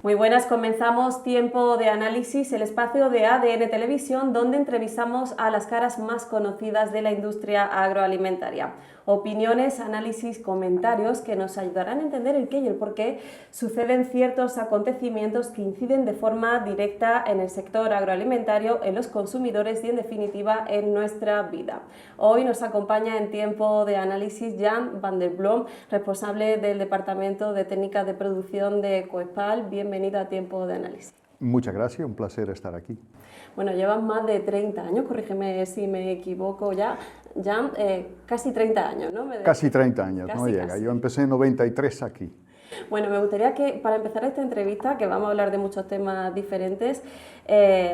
Muy buenas, comenzamos Tiempo de Análisis, el espacio de ADN Televisión, donde entrevistamos a las caras más conocidas de la industria agroalimentaria. Opiniones, análisis, comentarios que nos ayudarán a entender el qué y el por qué suceden ciertos acontecimientos que inciden de forma directa en el sector agroalimentario, en los consumidores y en definitiva en nuestra vida. Hoy nos acompaña en Tiempo de Análisis Jan van der Blom, responsable del Departamento de Técnicas de Producción de Coespal. Bienvenido a Tiempo de Análisis. Muchas gracias, un placer estar aquí. Bueno, llevas más de 30 años, corrígeme si me equivoco ya, casi 30 años, ¿no? Casi 30 años, no llega. Yo empecé en 93 aquí. Bueno, me gustaría que para empezar esta entrevista, que vamos a hablar de muchos temas diferentes,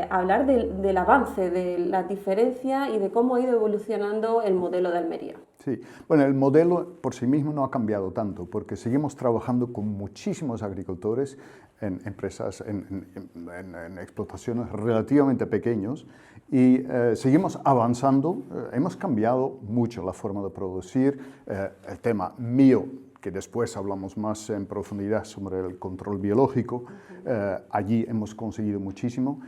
hablar del avance, de la diferencia y de cómo ha ido evolucionando el modelo de Almería. Sí, bueno, el modelo por sí mismo no ha cambiado tanto, porque seguimos trabajando con muchísimos agricultores en empresas, en explotaciones relativamente pequeños y seguimos avanzando. Hemos cambiado mucho la forma de producir. El tema mío, que después hablamos más en profundidad sobre el control biológico, allí hemos conseguido muchísimo.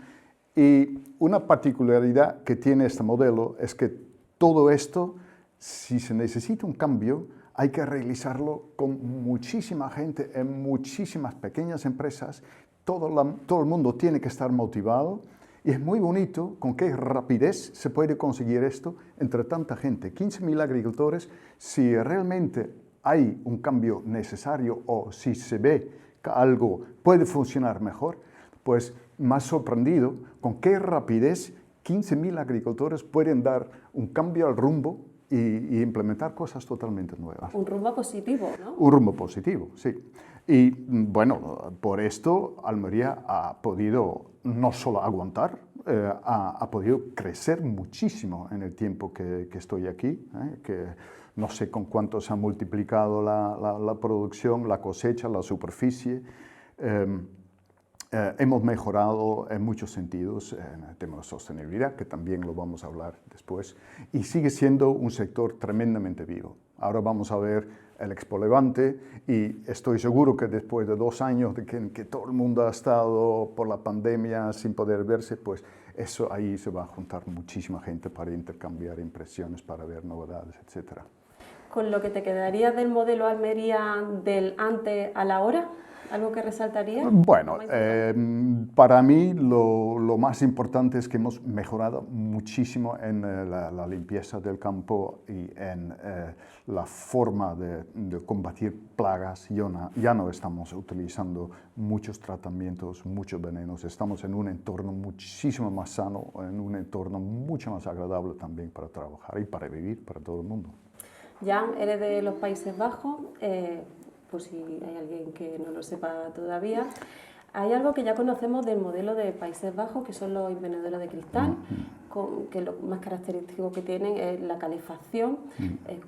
Y una particularidad que tiene este modelo es que todo esto, si se necesita un cambio, hay que realizarlo con muchísima gente en muchísimas pequeñas empresas. Todo el mundo tiene que estar motivado y es muy bonito con qué rapidez se puede conseguir esto entre tanta gente. 15.000 agricultores, si realmente hay un cambio necesario o si se ve que algo puede funcionar mejor, pues más sorprendido con qué rapidez 15.000 agricultores pueden dar un cambio al rumbo y implementar cosas totalmente nuevas. Un rumbo positivo, ¿no? Un rumbo positivo, sí. Y bueno, por esto Almería ha podido no solo aguantar, ha podido crecer muchísimo en el tiempo que estoy aquí, que no sé con cuánto se ha multiplicado la producción, la cosecha, la superficie. Hemos mejorado en muchos sentidos en el tema de sostenibilidad, que también lo vamos a hablar después, y sigue siendo un sector tremendamente vivo. Ahora vamos a ver el Expo Levante y estoy seguro que después de 2 años de que todo el mundo ha estado por la pandemia sin poder verse, pues eso ahí se va a juntar muchísima gente para intercambiar impresiones, para ver novedades, etc. ¿Con lo que te quedaría del modelo Almería del antes a la hora? ¿Algo que resaltaría? Bueno, para mí lo más importante es que hemos mejorado muchísimo en la limpieza del campo y en la forma de combatir plagas. Ya no estamos utilizando muchos tratamientos, muchos venenos. Estamos en un entorno muchísimo más sano, en un entorno mucho más agradable también para trabajar y para vivir para todo el mundo. Jan, eres de los Países Bajos. Por si hay alguien que no lo sepa todavía, hay algo que ya conocemos del modelo de Países Bajos, que son los invernaderos de cristal, que lo más característico que tienen es la calefacción.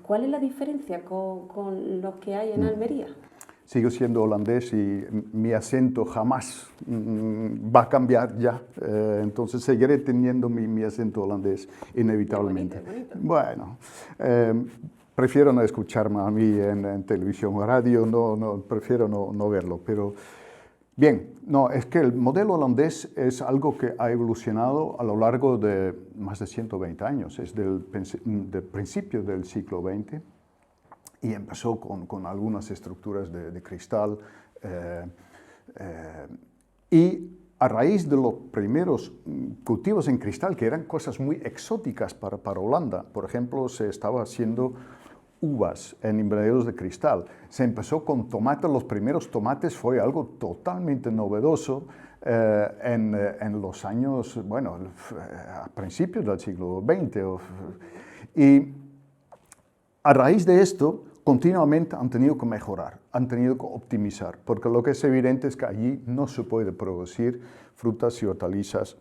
¿Cuál es la diferencia con los que hay en Almería? Sigo siendo holandés y mi acento jamás va a cambiar ya, entonces seguiré teniendo mi acento holandés inevitablemente. Bonito. Bueno, prefiero no escucharme a mí en televisión o radio, prefiero no verlo, pero bien, es que el modelo holandés es algo que ha evolucionado a lo largo de más de 120 años, es del principio del siglo XX y empezó con algunas estructuras de cristal y a raíz de los primeros cultivos en cristal, que eran cosas muy exóticas para Holanda, por ejemplo, se estaba haciendo uvas en invernaderos de cristal. Se empezó con tomates, los primeros tomates fue algo totalmente novedoso en los años, bueno, a principios del siglo XX. Y a raíz de esto, continuamente han tenido que mejorar, han tenido que optimizar, porque lo que es evidente es que allí no se puede producir frutas y hortalizas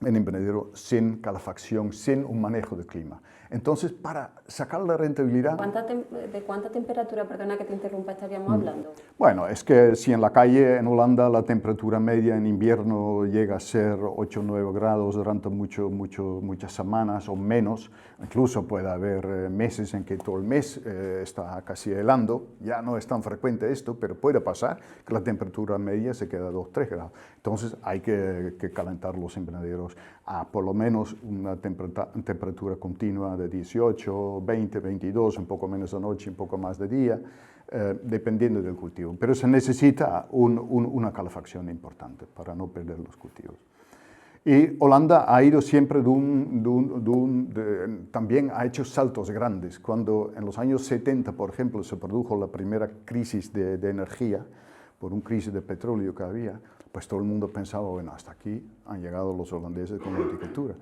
en invernadero sin calefacción, sin un manejo de clima. Entonces, para sacar la rentabilidad... ¿De cuánta temperatura, perdona que te interrumpa, estaríamos hablando? Bueno, es que si en la calle en Holanda la temperatura media en invierno llega a ser 8 o 9 grados durante muchas semanas o menos, incluso puede haber meses en que todo el mes está casi helando, ya no es tan frecuente esto, pero puede pasar que la temperatura media se queda a 2 o 3 grados. Entonces hay que calentar los invernaderos a por lo menos una temperatura continua de 18, 20, 22, un poco menos de noche, un poco más de día, dependiendo del cultivo. Pero se necesita una calefacción importante para no perder los cultivos. Y Holanda ha ido siempre también ha hecho saltos grandes. Cuando en los años 70, por ejemplo, se produjo la primera crisis de energía, por una crisis de petróleo que había, pues todo el mundo pensaba, bueno, hasta aquí han llegado los holandeses con la horticultura.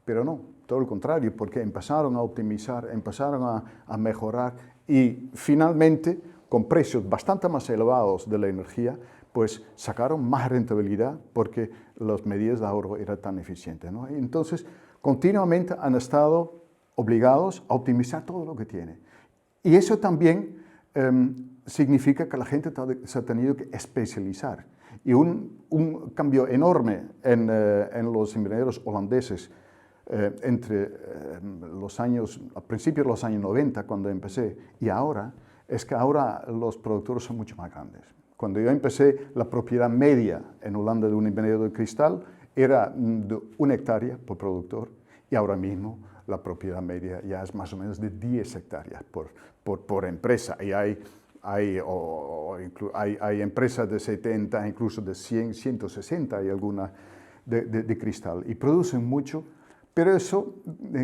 Pero no, todo lo contrario, porque empezaron a optimizar, empezaron a mejorar y finalmente, con precios bastante más elevados de la energía, pues sacaron más rentabilidad porque las medidas de ahorro eran tan eficientes, ¿no? Y entonces, continuamente han estado obligados a optimizar todo lo que tiene. Y eso también significa que la gente se ha tenido que especializar. Y un cambio enorme en los invernaderos holandeses entre a principios de los años 90, cuando empecé, y ahora, es que ahora los productores son mucho más grandes. Cuando yo empecé, la propiedad media en Holanda de un invernadero de cristal era de 1 hectárea por productor, y ahora mismo la propiedad media ya es más o menos de 10 hectáreas por empresa. Y hay empresas de 70, incluso de 100, 160, hay algunas de cristal, y producen mucho, pero eso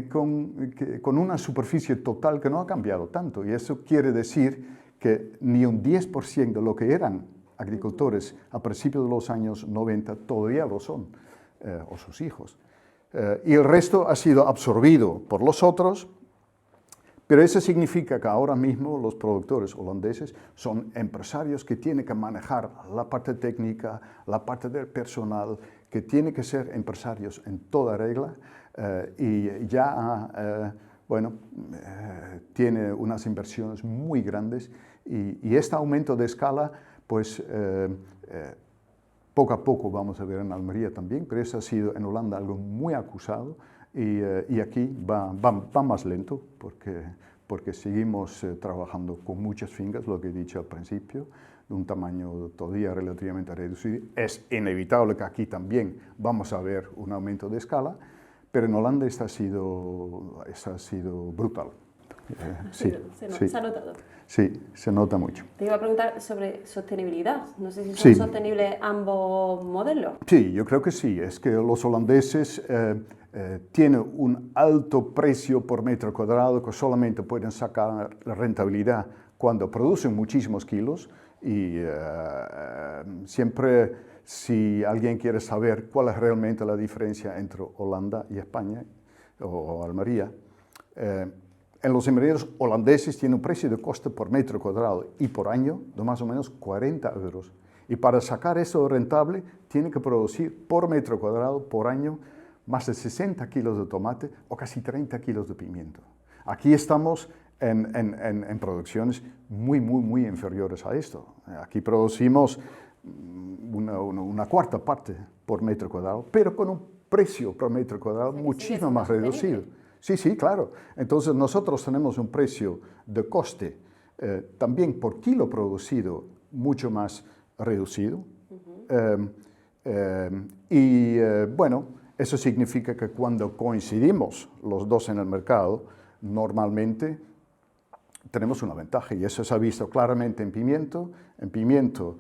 con una superficie total que no ha cambiado tanto, y eso quiere decir que ni un 10% de lo que eran agricultores a principios de los años 90 todavía lo son, o sus hijos. Y el resto ha sido absorbido por los otros, pero eso significa que ahora mismo los productores holandeses son empresarios que tienen que manejar la parte técnica, la parte del personal, que tienen que ser empresarios en toda regla, y ya tiene unas inversiones muy grandes y este aumento de escala, pues poco a poco vamos a ver en Almería también, pero eso ha sido en Holanda algo muy acusado y aquí va más lento porque seguimos trabajando con muchas fincas, lo que he dicho al principio, de un tamaño todavía relativamente reducido. Es inevitable que aquí también vamos a ver un aumento de escala, pero en Holanda esto ha sido brutal. Se ha notado. Sí, se nota mucho. Te iba a preguntar sobre sostenibilidad. No sé si son sostenibles ambos modelos. Sí, yo creo que sí. Es que los holandeses tienen un alto precio por metro cuadrado que solamente pueden sacar la rentabilidad cuando producen muchísimos kilos y siempre, si alguien quiere saber cuál es realmente la diferencia entre Holanda y España o Almería, en los invernaderos holandeses tiene un precio de coste por metro cuadrado y por año de más o menos 40 euros. Y para sacar eso rentable, tiene que producir por metro cuadrado, por año, más de 60 kilos de tomate o casi 30 kilos de pimiento. Aquí estamos en producciones muy inferiores a esto. Aquí producimos una cuarta parte por metro cuadrado, pero con un precio por metro cuadrado muchísimo más reducido. Sí, claro. Entonces nosotros tenemos un precio de coste también por kilo producido mucho más reducido. Bueno, eso significa que cuando coincidimos los dos en el mercado, normalmente tenemos una ventaja y eso se ha visto claramente en pimiento. En pimiento,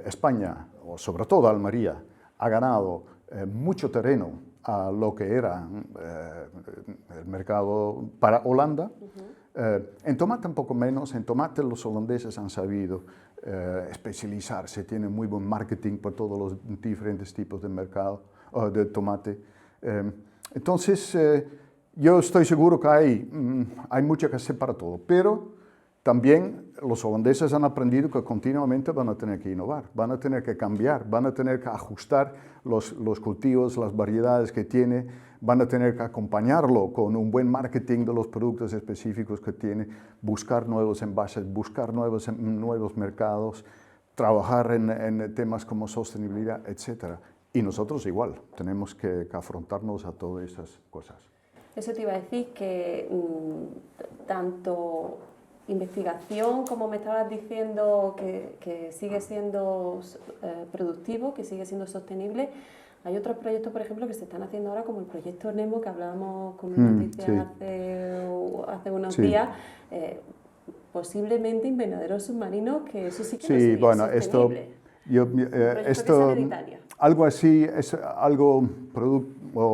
España, o sobre todo Almería, ha ganado mucho terreno a lo que era el mercado para Holanda. En tomate un poco menos. En tomate los holandeses han sabido especializarse, tienen muy buen marketing por todos los diferentes tipos de mercado, de tomate. Entonces, yo estoy seguro que hay mucho que hacer para todo, pero También los holandeses han aprendido que continuamente van a tener que innovar, van a tener que cambiar, van a tener que ajustar los cultivos, las variedades que tiene, van a tener que acompañarlo con un buen marketing de los productos específicos que tiene, buscar nuevos envases, buscar nuevos mercados, trabajar en temas como sostenibilidad, etc. Y nosotros igual, tenemos que afrontarnos a todas esas cosas. Eso te iba a decir que tanto investigación, como me estabas diciendo, que sigue siendo productivo, que sigue siendo sostenible. Hay otros proyectos, por ejemplo, que se están haciendo ahora, como el proyecto Nemo, que hablábamos con noticias hace unos días, posiblemente invernaderos submarinos, que eso sí que no sería sostenible. Esto algo así, es algo,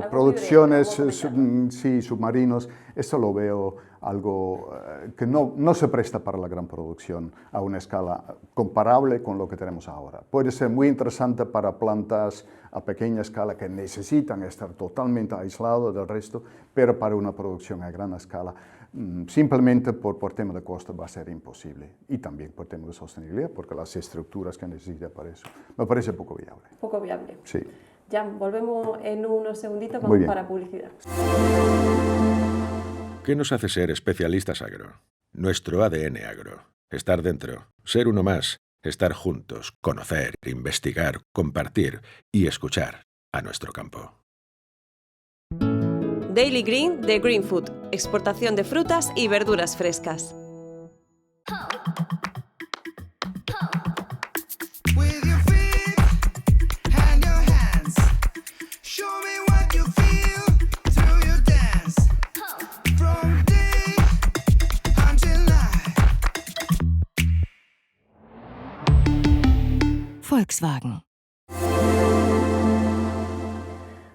producciones submarinos, esto lo veo algo que no se presta para la gran producción a una escala comparable con lo que tenemos ahora. Puede ser muy interesante para plantas a pequeña escala que necesitan estar totalmente aislados del resto, pero para una producción a gran escala, simplemente por tema de costo va a ser imposible. Y también por tema de sostenibilidad, porque las estructuras que necesita para eso, me parece poco viable. Poco viable. Sí. Jan, volvemos en unos segunditos, vamos para publicidad. ¿Qué nos hace ser especialistas agro? Nuestro ADN agro. Estar dentro, ser uno más, estar juntos, conocer, investigar, compartir y escuchar a nuestro campo. Daily Green de Green Food, exportación de frutas y verduras frescas. Volkswagen.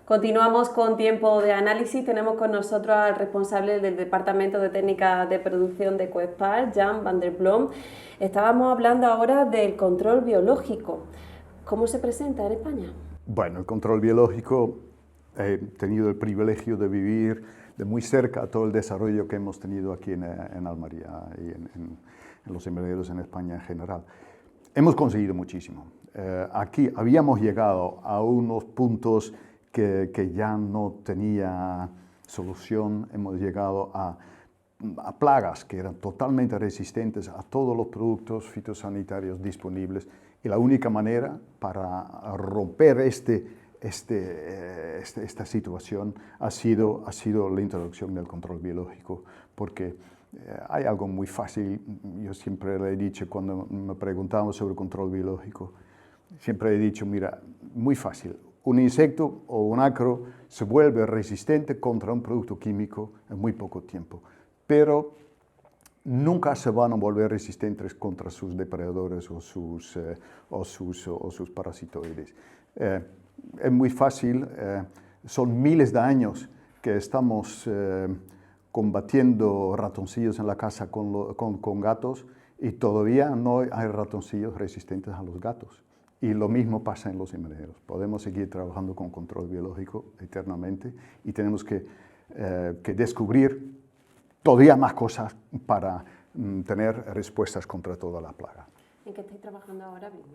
Continuamos con tiempo de análisis. Tenemos con nosotros al responsable del Departamento de Técnica de Producción de Coespar, Jan van der Blom. Estábamos hablando ahora del control biológico. ¿Cómo se presenta en España? Bueno, el control biológico, he tenido el privilegio de vivir de muy cerca todo el desarrollo que hemos tenido aquí en Almería y en los invernaderos en España en general. Hemos conseguido muchísimo. Aquí habíamos llegado a unos puntos que ya no tenía solución. Hemos llegado a plagas que eran totalmente resistentes a todos los productos fitosanitarios disponibles, y la única manera para romper esta situación ha sido la introducción del control biológico, porque hay algo muy fácil. Yo siempre le he dicho, cuando me preguntaban sobre el control biológico, siempre he dicho, mira, muy fácil. Un insecto o un ácaro se vuelve resistente contra un producto químico en muy poco tiempo, pero nunca se van a volver resistentes contra sus depredadores o sus parasitoides. Es muy fácil, son miles de años que estamos combatiendo ratoncillos en la casa con gatos, y todavía no hay ratoncillos resistentes a los gatos. Y lo mismo pasa en los invernaderos. Podemos seguir trabajando con control biológico eternamente, y tenemos que descubrir todavía más cosas para tener respuestas contra toda la plaga. ¿En qué estáis trabajando ahora mismo?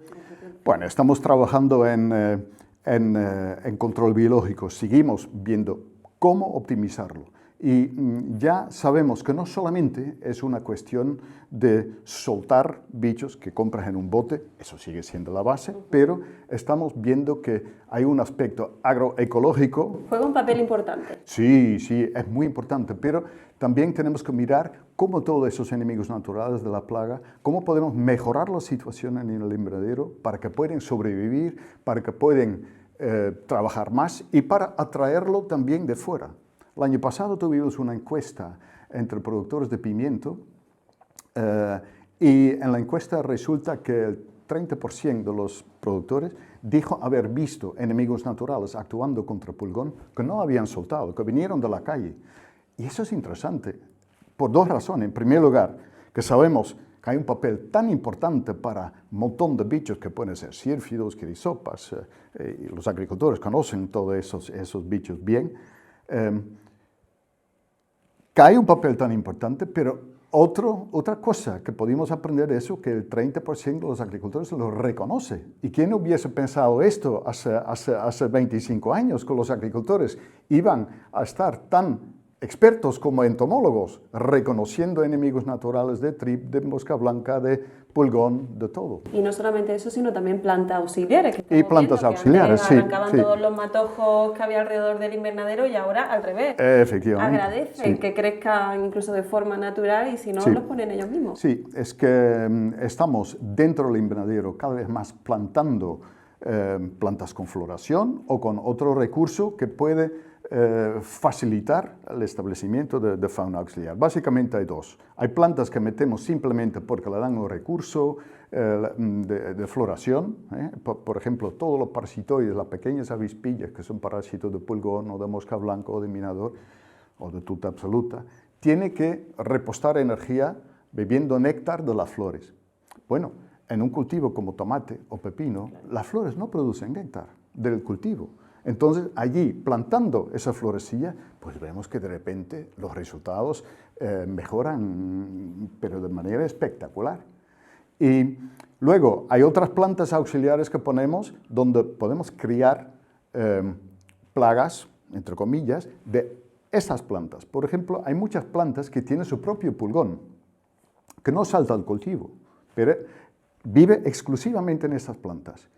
Bueno, estamos trabajando en control biológico. Seguimos viendo cómo optimizarlo. Y ya sabemos que no solamente es una cuestión de soltar bichos que compras en un bote, eso sigue siendo la base, pero estamos viendo que hay un aspecto agroecológico. Juega un papel importante. Sí, es muy importante, pero también tenemos que mirar cómo todos esos enemigos naturales de la plaga, cómo podemos mejorar la situación en el invernadero para que puedan sobrevivir, para que puedan trabajar más y para atraerlo también de fuera. El año pasado tuvimos una encuesta entre productores de pimiento y en la encuesta resulta que el 30% de los productores dijo haber visto enemigos naturales actuando contra pulgón que no habían soltado, que vinieron de la calle. Y eso es interesante por dos razones. En primer lugar, que sabemos que hay un papel tan importante para un montón de bichos que pueden ser sírfidos, quirisopas, y los agricultores conocen todos esos bichos bien. Que hay un papel tan importante, pero Otra cosa que pudimos aprender es eso, que el 30% de los agricultores lo reconoce. ¿Y quién hubiese pensado esto hace 25 años, que los agricultores iban a estar tan expertos como entomólogos, reconociendo enemigos naturales de trip, de mosca blanca, de pulgón, de todo? Y no solamente eso, sino también plantas auxiliares. Y plantas auxiliares, sí. Arrancaban todos los matojos que había alrededor del invernadero y ahora al revés. Efectivamente. Agradecen que crezcan incluso de forma natural y si no, los ponen ellos mismos. Sí, es que estamos dentro del invernadero cada vez más plantando plantas con floración o con otro recurso que puede facilitar el establecimiento de fauna auxiliar. Básicamente hay dos. Hay plantas que metemos simplemente porque le dan un recurso de floración. Por ejemplo, todos los parasitoides, las pequeñas avispillas que son parásitos de pulgón o de mosca blanca o de minador o de tuta absoluta, tiene que repostar energía bebiendo néctar de las flores. Bueno, en un cultivo como tomate o pepino, las flores no producen néctar del cultivo. Entonces, allí, plantando esa florecilla, pues vemos que de repente los resultados mejoran, pero de manera espectacular. Y luego, hay otras plantas auxiliares que ponemos donde podemos criar plagas, entre comillas, de estas plantas. Por ejemplo, hay muchas plantas que tienen su propio pulgón, que no salta al cultivo, pero vive exclusivamente en estas plantas.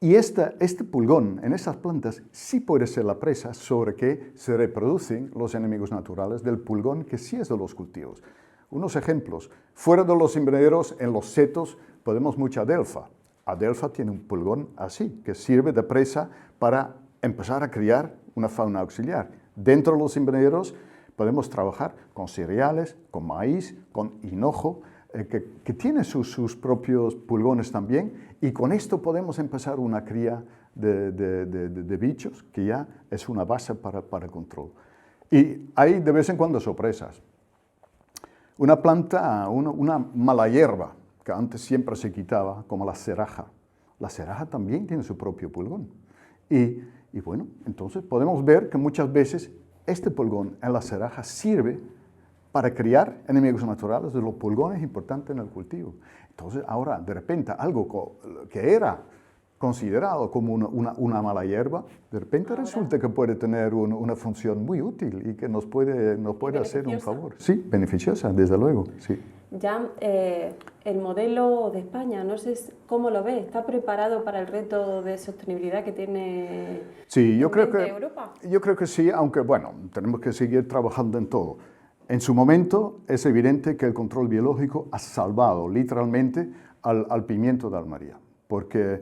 Y este pulgón en esas plantas sí puede ser la presa sobre que se reproducen los enemigos naturales del pulgón que sí es de los cultivos. Unos ejemplos. Fuera de los invernaderos, en los setos, podemos mucha adelfa. Adelfa tiene un pulgón así, que sirve de presa para empezar a criar una fauna auxiliar. Dentro de los invernaderos podemos trabajar con cereales, con maíz, con hinojo, que tiene sus propios pulgones también, y con esto podemos empezar una cría de bichos, que ya es una base para el control. Y hay de vez en cuando sorpresas. Una planta, una mala hierba, que antes siempre se quitaba, como la ceraja. La ceraja también tiene su propio pulgón. Y bueno, entonces podemos ver que muchas veces este pulgón en la ceraja sirve para criar enemigos naturales de los pulgones importantes en el cultivo. Entonces, ahora, de repente, algo que era considerado como una mala hierba, de repente resulta que puede tener una función muy útil y que nos puede hacer un favor. Sí, beneficiosa, desde luego, sí. Ya el modelo de España, no sé cómo lo ves, ¿está preparado para el reto de sostenibilidad que tiene Europa? Yo creo que sí, aunque bueno, tenemos que seguir trabajando en todo. En su momento es evidente que el control biológico ha salvado literalmente al pimiento de Almería, porque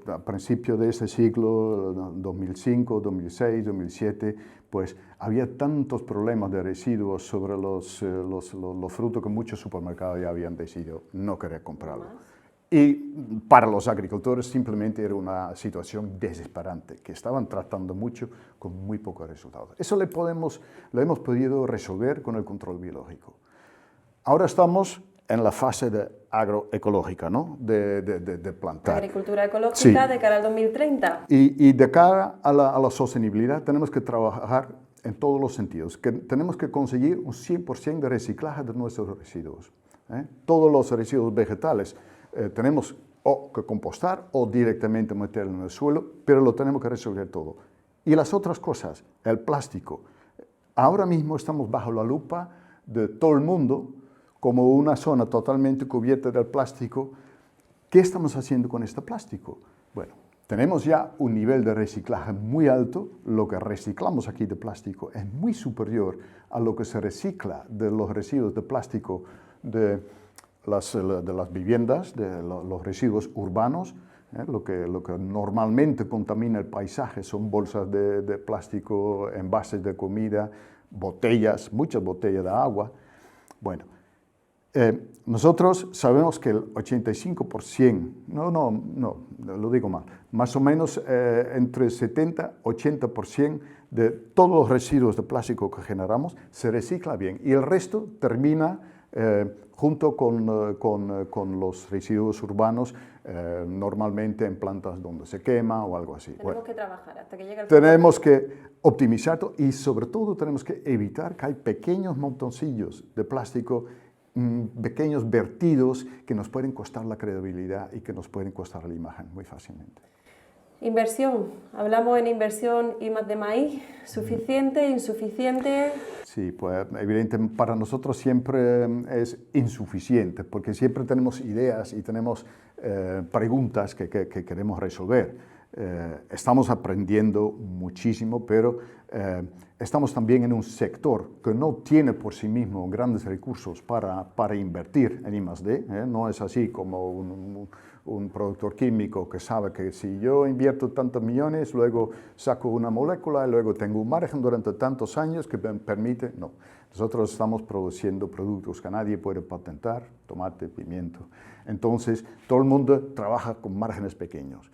a principios de ese siglo, 2005, 2006, 2007, pues había tantos problemas de residuos sobre los frutos que muchos supermercados ya habían decidido no querer comprarlos. Y para los agricultores simplemente era una situación desesperante, que estaban tratando mucho con muy pocos resultados. Eso lo hemos podido resolver con el control biológico. Ahora estamos en la fase de agroecológica, ¿no? de plantar. Agricultura ecológica, sí. De cara al 2030. Y de cara a la sostenibilidad tenemos que trabajar en todos los sentidos. Tenemos que conseguir un 100% de reciclaje de nuestros residuos. Todos los residuos vegetales tenemos o que compostar o directamente meterlo en el suelo, pero lo tenemos que resolver todo. Y las otras cosas, el plástico. Ahora mismo estamos bajo la lupa de todo el mundo como una zona totalmente cubierta del plástico. ¿Qué estamos haciendo con este plástico? Bueno, tenemos ya un nivel de reciclaje muy alto. Lo que reciclamos aquí de plástico es muy superior a lo que se recicla de los residuos de plástico de las viviendas, de los residuos urbanos. Lo que normalmente contamina el paisaje son bolsas de plástico, envases de comida, botellas, muchas botellas de agua. Bueno, nosotros sabemos que el 85%, no, lo digo mal, más o menos entre 70 y 80% de todos los residuos de plástico que generamos se recicla bien y el resto termina junto con los residuos urbanos, normalmente en plantas donde se quema o algo así. Tenemos que trabajar hasta que llegue el Tenemos que optimizarlo y sobre todo tenemos que evitar que hay pequeños montoncillos de plástico, pequeños vertidos que nos pueden costar la credibilidad y que nos pueden costar la imagen muy fácilmente. Inversión. Hablamos en inversión I+D+I. ¿Suficiente, insuficiente? Sí, pues evidentemente para nosotros siempre es insuficiente porque siempre tenemos ideas y tenemos preguntas que queremos resolver. Estamos aprendiendo muchísimo, pero estamos también en un sector que no tiene por sí mismo grandes recursos para invertir en I+D. No es así como un productor químico que sabe que si yo invierto tantos millones, luego saco una molécula y luego tengo un margen durante tantos años que me permite. No, nosotros estamos produciendo productos que nadie puede patentar, tomate, pimiento. Entonces, todo el mundo trabaja con márgenes pequeños.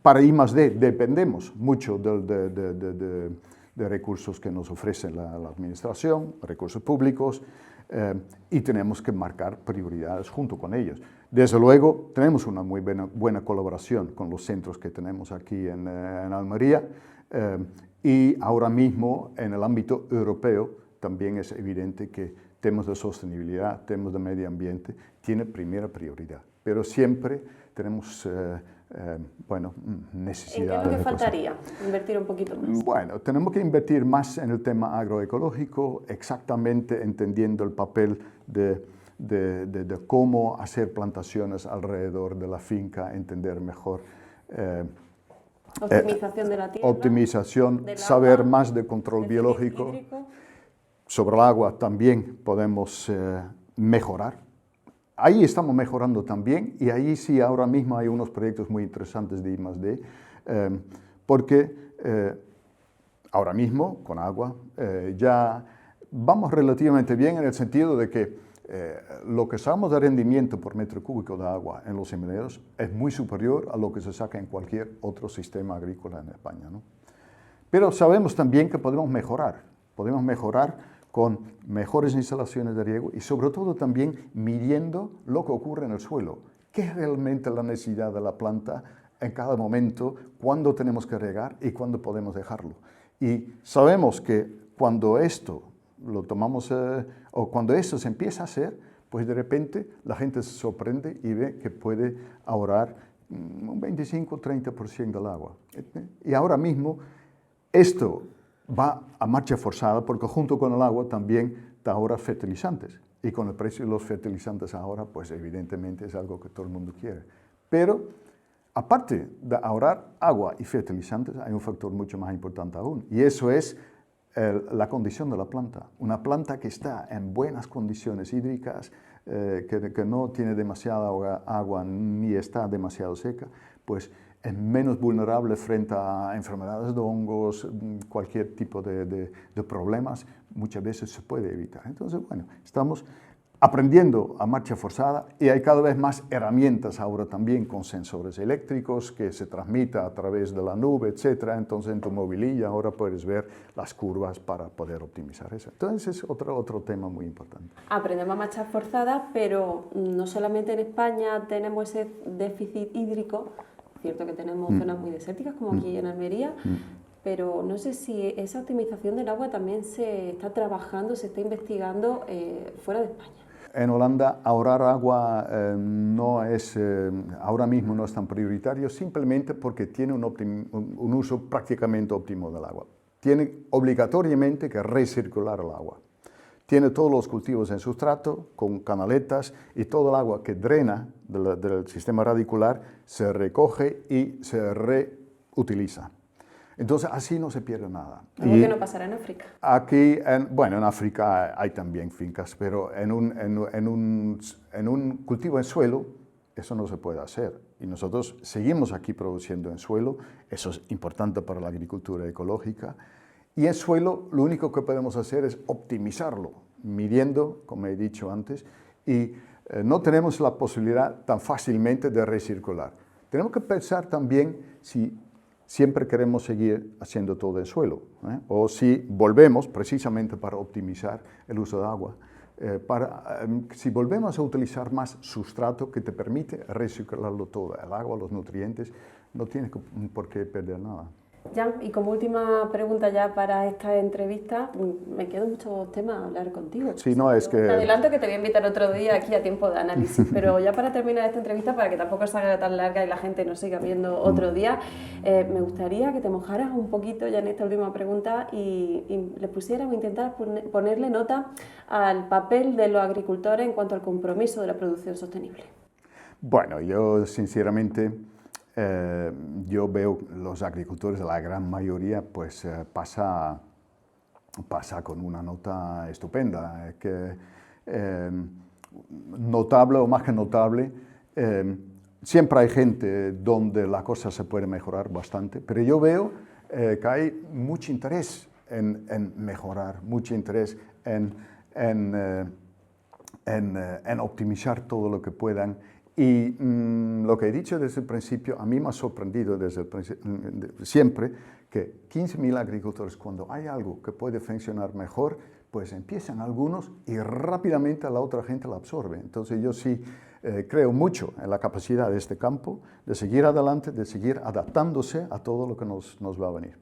Para I+D dependemos mucho de recursos que nos ofrece la administración, recursos públicos, y tenemos que marcar prioridades junto con ellos. Desde luego, tenemos una muy buena colaboración con los centros que tenemos aquí en Almería, y ahora mismo en el ámbito europeo también es evidente que temas de sostenibilidad, temas de medio ambiente, tiene primera prioridad, pero siempre tenemos necesidad. ¿En qué es lo que faltaría? Invertir un poquito más. Bueno, tenemos que invertir más en el tema agroecológico, exactamente entendiendo el papel de cómo hacer plantaciones alrededor de la finca, entender mejor. Optimización de la tierra. Optimización, del saber agua, más de control biológico. hídrico. Sobre el agua también podemos mejorar. Ahí estamos mejorando también y ahí sí ahora mismo hay unos proyectos muy interesantes de I+D, porque ahora mismo con agua ya vamos relativamente bien en el sentido de que lo que sacamos de rendimiento por metro cúbico de agua en los invernaderos es muy superior a lo que se saca en cualquier otro sistema agrícola en España, ¿no? Pero sabemos también que podemos mejorar con mejores instalaciones de riego y sobre todo también midiendo lo que ocurre en el suelo. ¿Qué es realmente la necesidad de la planta en cada momento, cuándo tenemos que regar y cuándo podemos dejarlo? Y sabemos que cuando esto lo tomamos, o cuando esto se empieza a hacer, pues de repente la gente se sorprende y ve que puede ahorrar un 25-30% del agua. Y ahora mismo esto va a marcha forzada porque junto con el agua también te ahorra fertilizantes. Y con el precio de los fertilizantes ahora, pues evidentemente es algo que todo el mundo quiere. Pero aparte de ahorrar agua y fertilizantes, hay un factor mucho más importante aún. Y eso es la condición de la planta. Una planta que está en buenas condiciones hídricas, que no tiene demasiada agua ni está demasiado seca, pues es menos vulnerable frente a enfermedades de hongos, cualquier tipo de problemas, muchas veces se puede evitar. Entonces, bueno, estamos aprendiendo a marcha forzada y hay cada vez más herramientas ahora también con sensores eléctricos que se transmita a través de la nube, etc. Entonces, en tu movililla ahora puedes ver las curvas para poder optimizar eso. Entonces, es otro tema muy importante. Aprendemos a marcha forzada, pero no solamente en España tenemos ese déficit hídrico. Cierto que tenemos zonas muy desérticas, como aquí en Almería, pero no sé si esa optimización del agua también se está trabajando, se está investigando fuera de España. En Holanda ahorrar agua no es, ahora mismo no es tan prioritario, simplemente porque tiene un uso prácticamente óptimo del agua. Tiene obligatoriamente que recircular el agua. Tiene todos los cultivos en sustrato, con canaletas, y todo el agua que drena del sistema radicular se recoge y se reutiliza. Entonces, así no se pierde nada. Algo que no pasará en África. Aquí, en África hay también fincas, pero en un cultivo en suelo, eso no se puede hacer. Y nosotros seguimos aquí produciendo en suelo, eso es importante para la agricultura ecológica. Y en suelo lo único que podemos hacer es optimizarlo, midiendo, como he dicho antes, y no tenemos la posibilidad tan fácilmente de recircular. Tenemos que pensar también si siempre queremos seguir haciendo todo en suelo, o si volvemos precisamente para optimizar el uso de agua, Si volvemos a utilizar más sustrato que te permite reciclarlo todo, el agua, los nutrientes, no tienes por qué perder nada. Jan, y como última pregunta ya para esta entrevista, me quedan muchos temas a hablar contigo. Sí, no, es que... Te adelanto que te voy a invitar otro día aquí a Tiempo de Análisis, pero ya para terminar esta entrevista, para que tampoco salga tan larga y la gente nos siga viendo otro día, me gustaría que te mojaras un poquito ya en esta última pregunta y le pusieras o intentaras ponerle nota al papel de los agricultores en cuanto al compromiso de la producción sostenible. Bueno, yo sinceramente... yo veo los agricultores, la gran mayoría, pues pasa con una nota estupenda, notable o más que notable. Siempre hay gente donde la cosa se puede mejorar bastante, pero yo veo que hay mucho interés en mejorar, mucho interés en optimizar todo lo que puedan. Y lo que he dicho desde el principio, a mí me ha sorprendido siempre que 15.000 agricultores, cuando hay algo que puede funcionar mejor, pues empiezan algunos y rápidamente la otra gente la absorbe. Entonces yo sí creo mucho en la capacidad de este campo de seguir adelante, de seguir adaptándose a todo lo que nos va a venir.